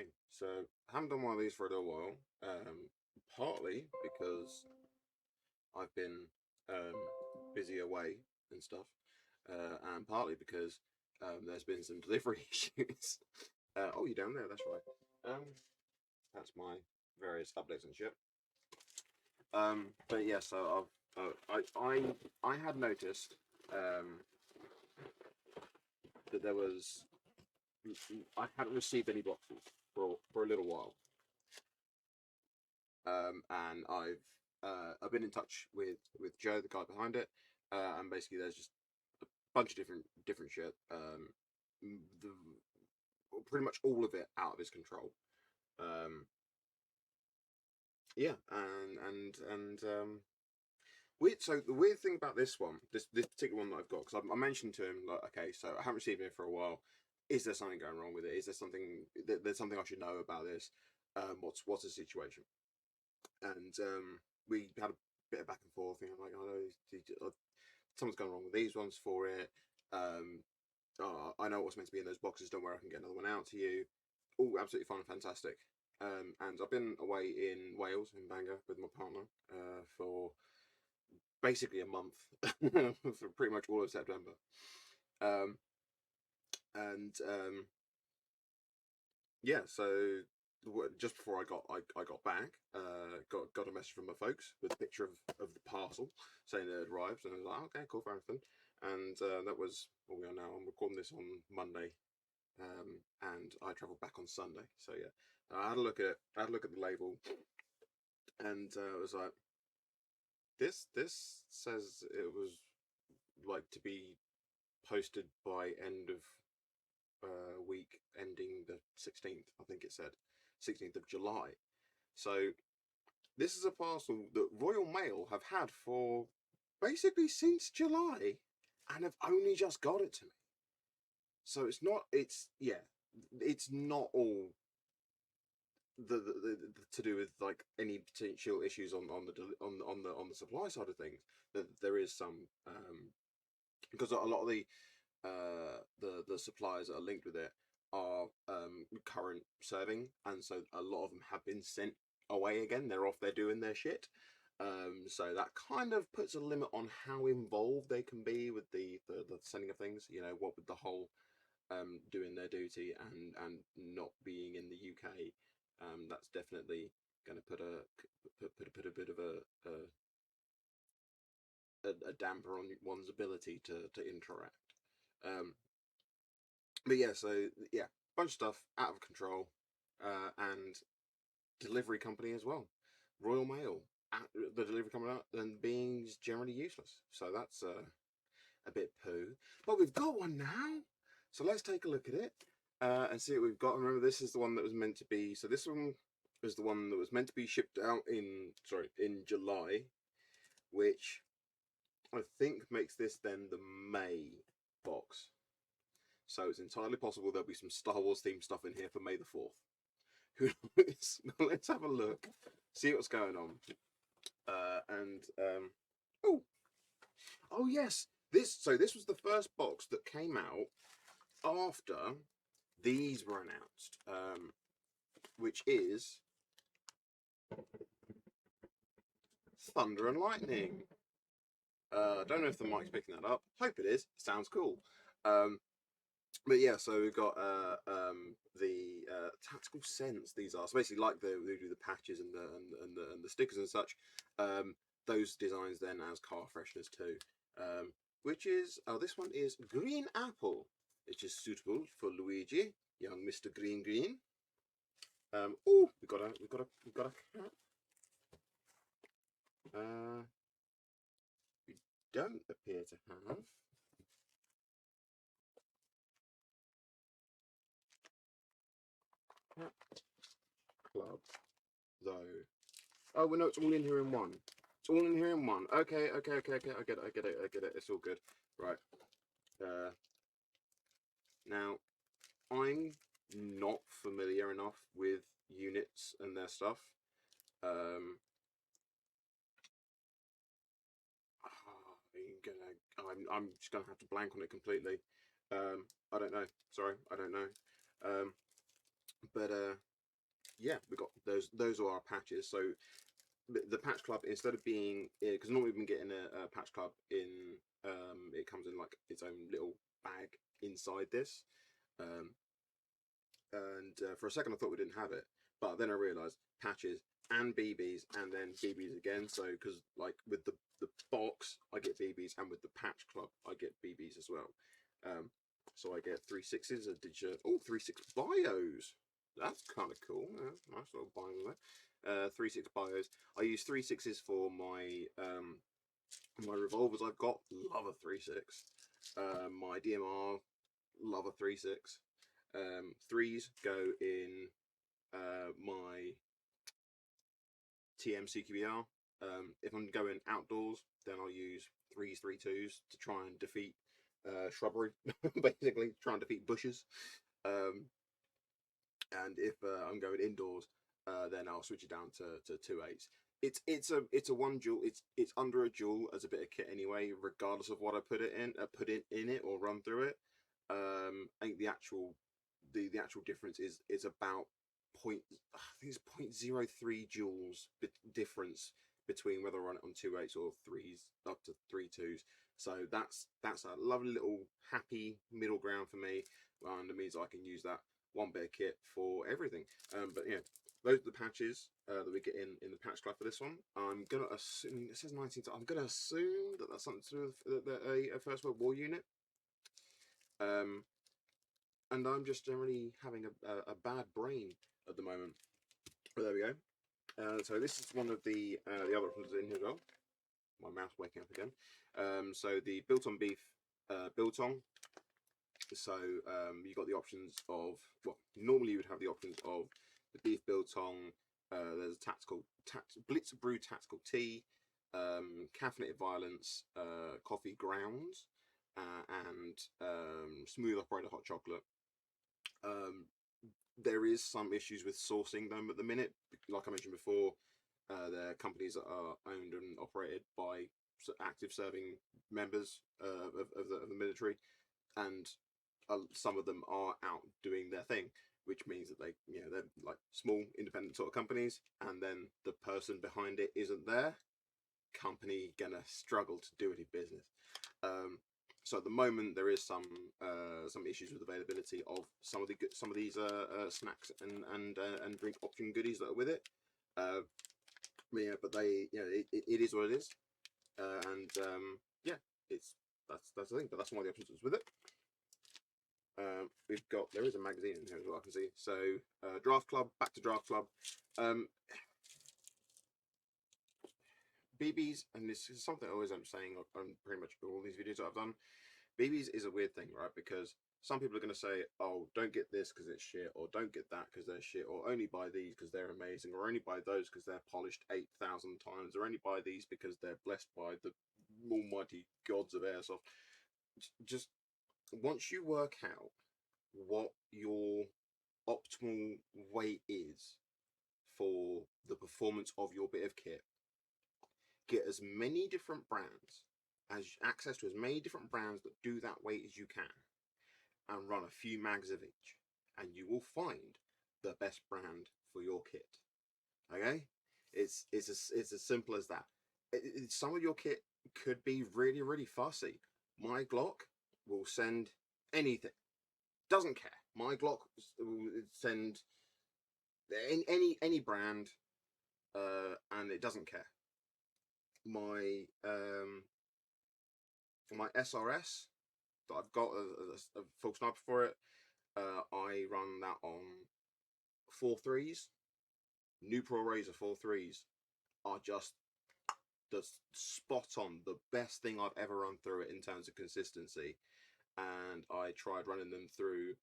Okay, so I haven't done one of these for a little while. Partly because I've been um, busy away and stuff, and partly because there's been some delivery issues. Oh, you're down there. That's right. That's my various updates and shit. But yeah, so I had noticed that there was I hadn't received any boxes for a little while. And I've been in touch with Joe, the guy behind it, and basically there's just a bunch of different shit. The Pretty much all of it out of his control. Um, yeah, and weird. So the weird thing about this one, this particular one that I've got, because I mentioned to him like, okay, so I haven't received it for a while. Is there something going wrong with it? Is there something there's something I should know about this? What's the situation? And we had a bit of back and forth. I'm like, something's gone wrong with these ones for it. Um, I know what's meant to be in those boxes. Don't worry, I can get another one out to you. Oh, absolutely fine, fantastic. And I've been away in Wales, in Bangor, with my partner for basically a month, for pretty much all of September. Um, and Yeah, so just before I got back, got a message from my folks with a picture of the parcel saying it had arrived, and I was like, okay, cool, for everything. And that was what we are now. I'm recording this on Monday, and I travelled back on Sunday. So yeah, I had a look at it. I had a look at the label, and I was like, this says it was like to be posted by end of week ending the 16th. I think it said 16th of July. So this is a parcel that Royal Mail have had for basically since July, and have only just got it to me. So it's not. It's yeah. It's not all to do with like any potential issues on the supply side of things. That there is some because a lot of the suppliers that are linked with it are current serving, and so a lot of them have been sent away again. They're off. They're doing their shit. So that kind of puts a limit on how involved they can be with the sending of things. You know, what with the whole doing their duty and not being in the UK. That's definitely going to put a bit of a damper on one's ability to interact. Um, but yeah, so yeah, bunch of stuff out of control, and delivery company as well, Royal Mail, the delivery company, and being generally useless. So that's a bit poo. But we've got one now, so let's take a look at it and see what we've got. Remember, this is the one that was meant to be. So this one was the one that was meant to be shipped out in July, which I think makes this then the May box. So it's entirely possible there'll be some Star Wars themed stuff in here for May the 4th. Who knows? Let's have a look, see what's going on. And oh, oh yes, this was the first box that came out after these were announced, which is Thunder and Lightning. I don't know if the mic's picking that up. Hope it is. Sounds cool. Um, but yeah, so we've got the tactical sense. These are so basically like they do the patches and the stickers and such. Those designs then as car fresheners too. Which is this one is green apple, which is suitable for Luigi, young Mr. Green Green. Oh, we got a cat. We don't appear to have. Cat Club, though. Oh, well, no, it's all in here in one. It's all in here in one. Okay. I get it. It's all good. Right. Now, I'm not familiar enough with units and their stuff. I'm just gonna have to blank on it completely. I don't know. Sorry, I don't know. But yeah, we got those are our patches. So the patch club, instead of being, because normally we've been getting a patch club in, it comes in like its own little bag inside this, um, and for a second I thought we didn't have it, but then I realised patches and BBs and then BBs again. So because like with the box I get BBs, and with the patch club I get BBs as well. So I get 3/6s, a digital, oh, 3/6 bios. That's kind of cool. Nice little bio there. 3/6 bios. I use 3/6s for my revolvers. I've got, love a 3/6. My DMR, love a 3/6. Threes go in my TM CQBR. If I'm going outdoors, then I'll use 3s, 3.2s to try and defeat shrubbery, basically try and defeat bushes. And if I'm going indoors, then I'll switch it down to 2.8s. It's a one jewel. It's under a jewel as a bit of kit anyway, regardless of what I put in it or run through it. I think the actual difference is about point, I think it's 0.03 joules difference between whether I run it on 2.8s or 3s up to 3.2s. So that's a lovely little happy middle ground for me, and it means I can use that one bit of kit for everything. But yeah, those are the patches that we get in the patch club for this one. I'm gonna assume it says 19. I'm gonna assume that that's something to do with a First World War unit. And I'm just generally having a bad brain at the moment. But there we go. So this is one of the other options in here as well. My mouse waking up again. So the biltong beef biltong. So you got the options of, well, normally you would have the options of the beef biltong. There's Blitz Brew tactical tea, caffeinated violence, coffee grounds, and smooth operator hot chocolate. There is some issues with sourcing them at the minute. Like I mentioned before, they're companies that are owned and operated by active serving members of the military, and some of them are out doing their thing, which means that they're like small independent sort of companies, and then the person behind it isn't there. Company gonna struggle to do any business. So at the moment there is some issues with availability of some of these snacks and drink option goodies that are with it. Yeah, but it is what it is, and yeah, that's the thing. But that's one of the options that's with it. There is a magazine in here as well, I can see. So Draft Club, back to Draft Club. BBs, and this is something I always am saying on pretty much all these videos that I've done. BBs is a weird thing, right? Because some people are going to say, oh, don't get this because it's shit, or don't get that because they're shit, or only buy these because they're amazing, or only buy those because they're polished 8,000 times, or only buy these because they're blessed by the almighty gods of Airsoft. Just once you work out what your optimal weight is for the performance of your bit of kit, get as many different brands, access to as many different brands that do that weight as you can, and run a few mags of each, and you will find the best brand for your kit. Okay, it's as simple as that. Some of your kit could be really, really fussy. My Glock will send anything, doesn't care. My Glock will send any brand, and it doesn't care. My SRS that I've got a full sniper for it, I run that on 4.3s. New Pro Razor 4.3s are just the spot on, the best thing I've ever run through it in terms of consistency. And I tried running them through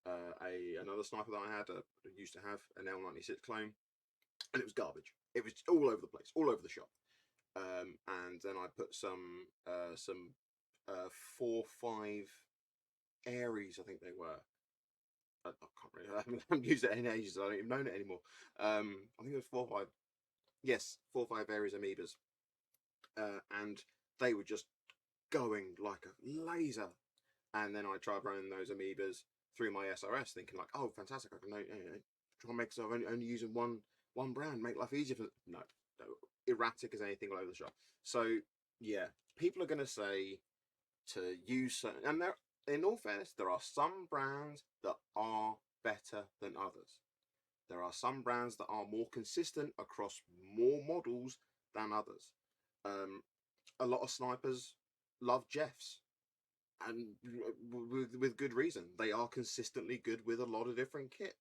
another sniper that I had, used to have an L96 clone, and it was garbage. It was all over the place, all over the shop. And then I put some 4.5 Aries, I think they were. I can't really, I haven't used it in ages. I don't even know it anymore. I think it was 4.5. Yes, 4.5 Aries amoebas, and they were just going like a laser. And then I tried running those amoebas through my SRS, thinking like, oh, fantastic! I can know, try and make yourself only using one brand, make life easier for no, no, erratic as anything all over the shop. So yeah, people are going to say to use certain, and there, in all fairness, there are some brands that are better than others. There are some brands that are more consistent across more models than others. Um, a lot of snipers love Jeffs, and with good reason. They are consistently good with a lot of different kit.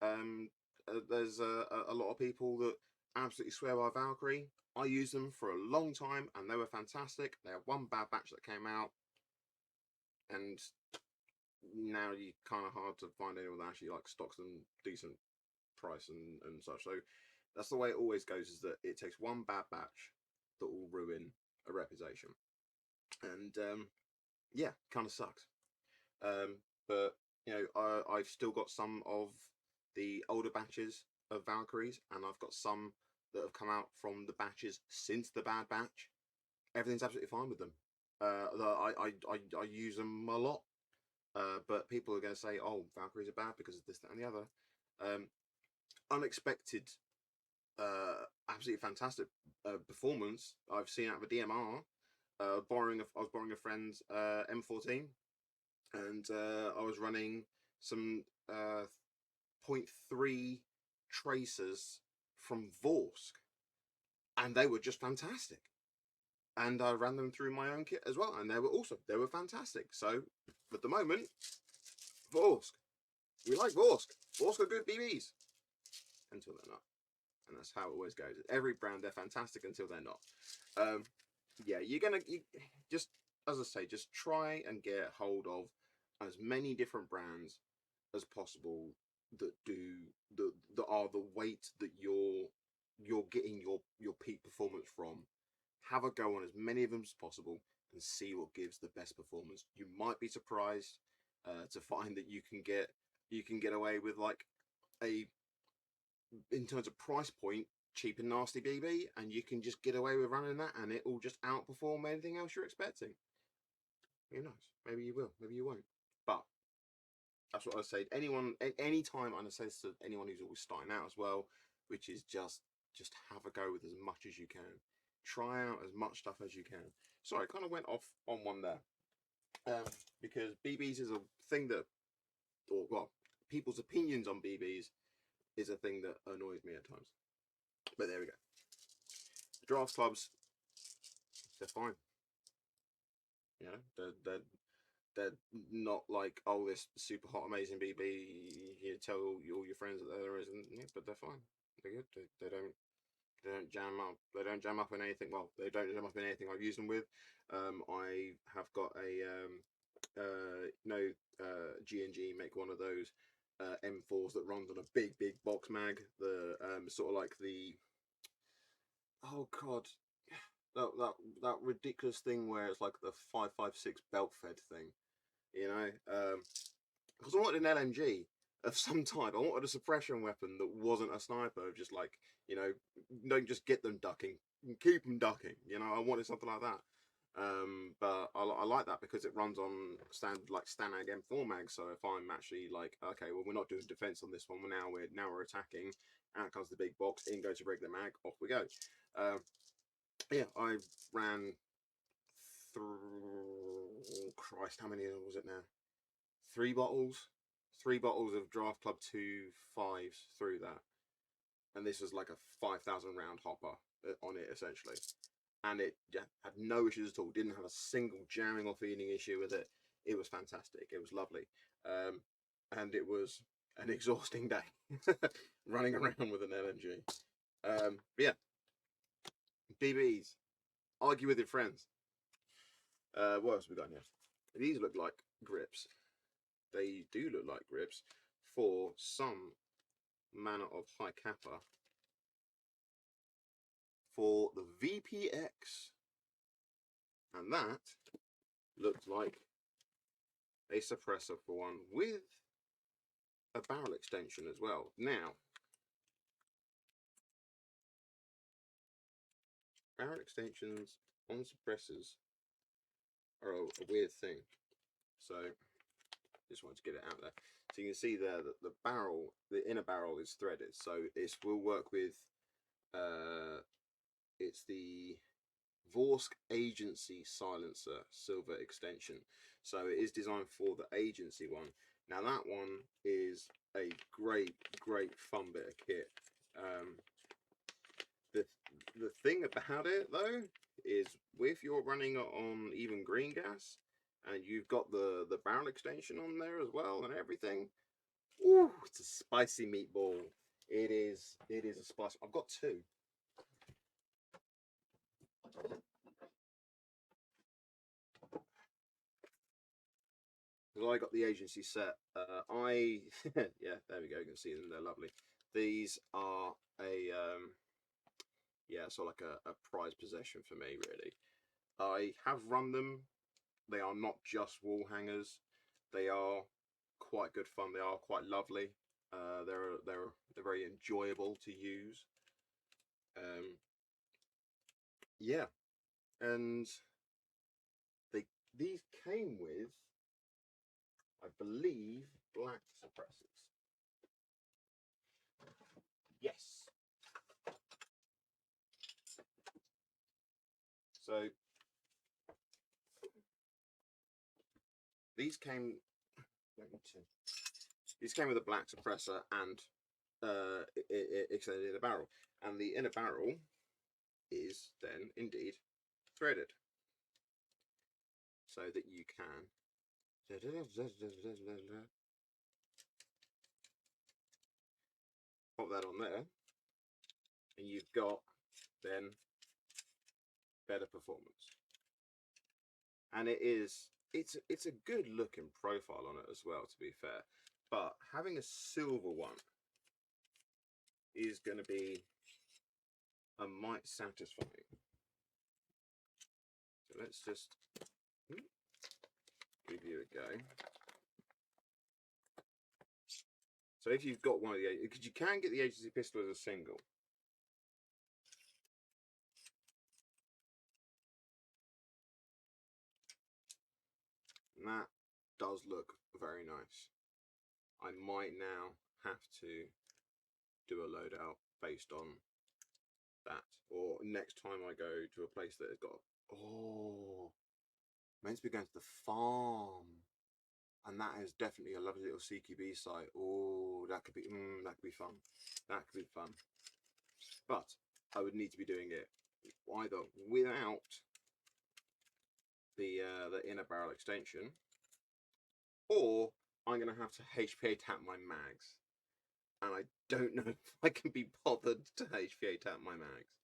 There's a lot of people that absolutely swear by Valkyrie. I used them for a long time, and they were fantastic. They had one bad batch that came out, and now you kind of hard to find anyone that actually like stocks them decent price and such. So that's the way it always goes, is that it takes one bad batch that will ruin a reputation. And yeah, kind of sucks. But you know, I've still got some of the older batches of Valkyries, and I've got some that have come out from the batches since the bad batch. Everything's absolutely fine with them. I use them a lot. But people are going to say, "Oh, Valkyries are bad because of this, that, and the other." Unexpected, absolutely fantastic performance I've seen out of a DMR. I was borrowing a friend's M14, and I was running some .3 tracers from Vorsk, and they were just fantastic. And I ran them through my own kit as well, and they were awesome. They were fantastic. So, at the moment, Vorsk. We like Vorsk. Vorsk are good BBs until they're not, and that's how it always goes. Every brand, they're fantastic until they're not. Yeah, you just, as I say, just try and get hold of as many different brands as possible that that are the weight that you're getting your peak performance from. Have a go on as many of them as possible and see what gives the best performance. You might be surprised to find that you can get away with like a, in terms of price point, cheap and nasty BB, and you can just get away with running that, and it will just outperform anything else you're expecting. Who knows? Maybe you will, maybe you won't. But that's what I say. Any time, and I say this to anyone who's always starting out as well, which is just have a go with as much as you can. Try out as much stuff as you can. Sorry, I kind of went off on one there, because BBs is a thing that, or well, people's opinions on BBs is a thing that annoys me at times. But there we go. The draft clubs, they're fine. You know, they're not like, oh, this super hot amazing BB. You tell all your friends that there isn't, yeah, but they're fine. They're good. They don't jam up. They don't jam up in anything. Well, they don't jam up in anything I've used them with. I have got a G&G make one of those M4s that runs on a big box mag. The sort of like the, oh god, that ridiculous thing where it's like the 5.56 belt fed thing, you know. Because I wanted an LMG of some type. I wanted a suppression weapon that wasn't a sniper. Just like, you know, don't just get them ducking, keep them ducking. You know, I wanted something like that. But I like that because it runs on Stanag M4 mag. So if I'm actually like, okay, well, we're not doing defense on this one. Now we're attacking. Out comes the big box. In goes a regular mag. Off we go. Yeah, I ran through. Oh Christ, how many was it now? 3 bottles. 3 bottles of Draft Club 2.5s through that, and this was like a 5,000 round hopper on it essentially, and it had no issues at all. Didn't have a single jamming or feeding issue with it. It was fantastic. It was lovely, and it was an exhausting day running around with an LMG. But yeah, BBs. Argue with your friends. What else have we got here? These look like grips. They do look like grips for some manner of high kappa for the VPX, and that looks like a suppressor for one with a barrel extension as well. Now, barrel extensions on suppressors are a weird thing. So just wanted to get it out there. So you can see there that the barrel, the inner barrel is threaded. So it will work with, it's the Vorsk Agency Silencer Silver Extension. So it is designed for the Agency one. Now that one is a great fun bit of kit. The thing about it though is, if you're running on even green gas and you've got the barrel extension on there as well and everything, ooh, it's a spicy meatball. It is a spice. I've got two. Because I got the Agency set. Yeah, there we go. You can see them. They're lovely. These are a yeah, so like a prized possession for me, really. I have run them. They are not just wall hangers. They are quite good fun. They are quite lovely. They're very enjoyable to use. Yeah, and these came with, I believe, black suppressors. Yes. So these came. These came with a black suppressor and extended inner barrel, and the inner barrel is then indeed threaded, so that you can pop that on there, and you've got then better performance. And it's a good looking profile on it as well, to be fair. But having a silver one is going to be a mite satisfying. So let's just give you a go. So if you've got one of the, because you can get the Agency pistol as a single. And that does look very nice. I might now have to do a loadout based on that, or next time I go to a place that has got, oh, meant to be going to the farm, and that is definitely a lovely little CQB site. Oh, that could be fun. That could be fun. But I would need to be doing it either without the inner barrel extension, or I'm going to have to HPA tap my mags, and I don't know if I can be bothered to HPA tap my mags.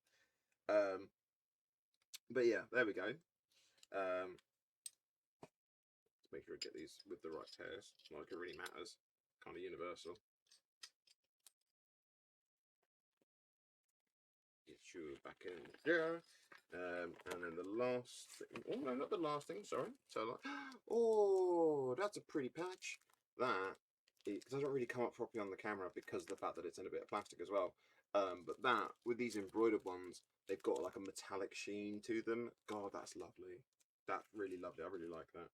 But yeah, there we go. Let's make sure I get these with the right tears. Not like it really matters. Kind of universal. Get you back in there. And then the last thing. Oh no, not the last thing. Sorry. So like, oh, that's a pretty patch. That it doesn't really come up properly on the camera because of the fact that it's in a bit of plastic as well. But that, with these embroidered ones, they've got like a metallic sheen to them. God, that's lovely. That's really lovely. I really like that.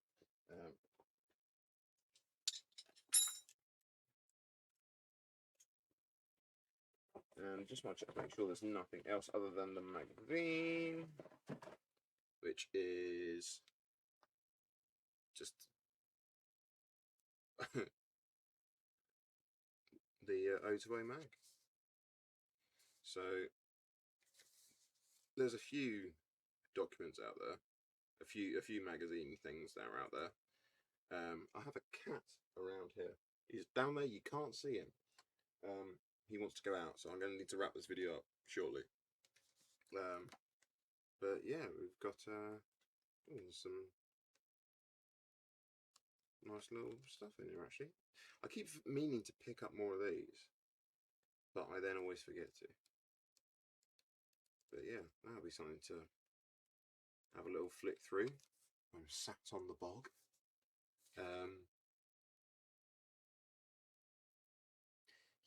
And just want to make sure there's nothing else other than the magazine, which is just the O2O mag. So there's a few documents out there, a few magazine things that are out there. I have a cat around here. He's down there. You can't see him. He wants to go out, so I'm going to need to wrap this video up shortly. But yeah, we've got some nice little stuff in here, actually. I keep meaning to pick up more of these, but I then always forget to. But yeah, that'll be something to have a little flick through. I'm sat on the bog.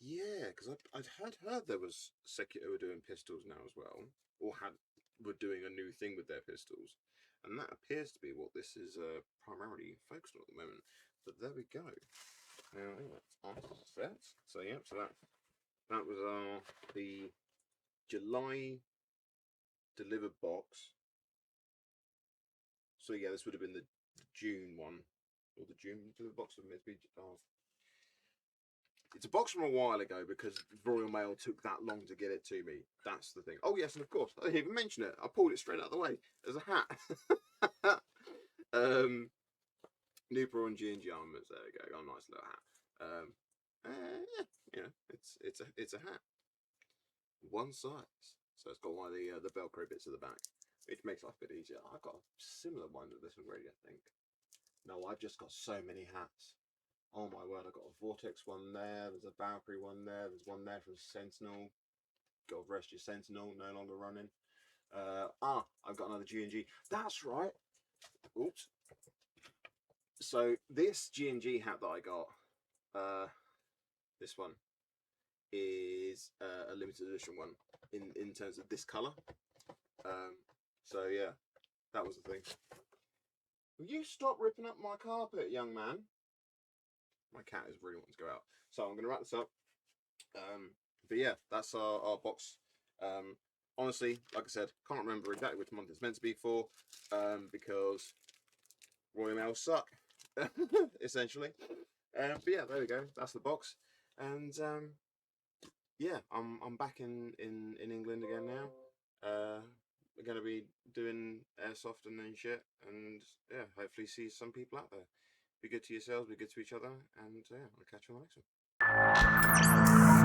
Yeah, because I'd heard there was Secular were doing pistols now as well, or were doing a new thing with their pistols. and that appears to be what this is primarily focused on at the moment. But there we go. So yeah, so that was the July delivered box. So yeah, this would have been the June one, or the June delivered box of maybe. It's a box from a while ago because Royal Mail took that long to get it to me. That's the thing. Oh yes, and of course I didn't even mention it. I pulled it straight out of the way as a hat. New Prawn G&G armaments. There we go. Got a nice little hat. Yeah, you know, it's a hat, one size. So it's got one of the Velcro bits at the back, which makes life a bit easier. I've got a similar one to this one already, I think. No, I've just got so many hats. Oh my word, I've got a Vortex one there, there's a Valkyrie one there, there's one there from Sentinel. God rest your Sentinel, no longer running. I've got another G&G. That's right. Oops. So this G&G hat that I got, this one is a limited edition one in terms of this colour. So yeah, that was the thing. Will you stop ripping up my carpet, young man? My cat is really wanting to go out. So I'm going to wrap this up. But yeah, that's our box. Honestly, like I said, can't remember exactly which month it's meant to be for, because Royal Mail suck, essentially. But yeah, there we go. That's the box. And yeah, I'm back in England again now. We're going to be doing Airsoft and shit. And yeah, hopefully see some people out there. Be good to yourselves, be good to each other, and yeah, I'll catch you on the next one.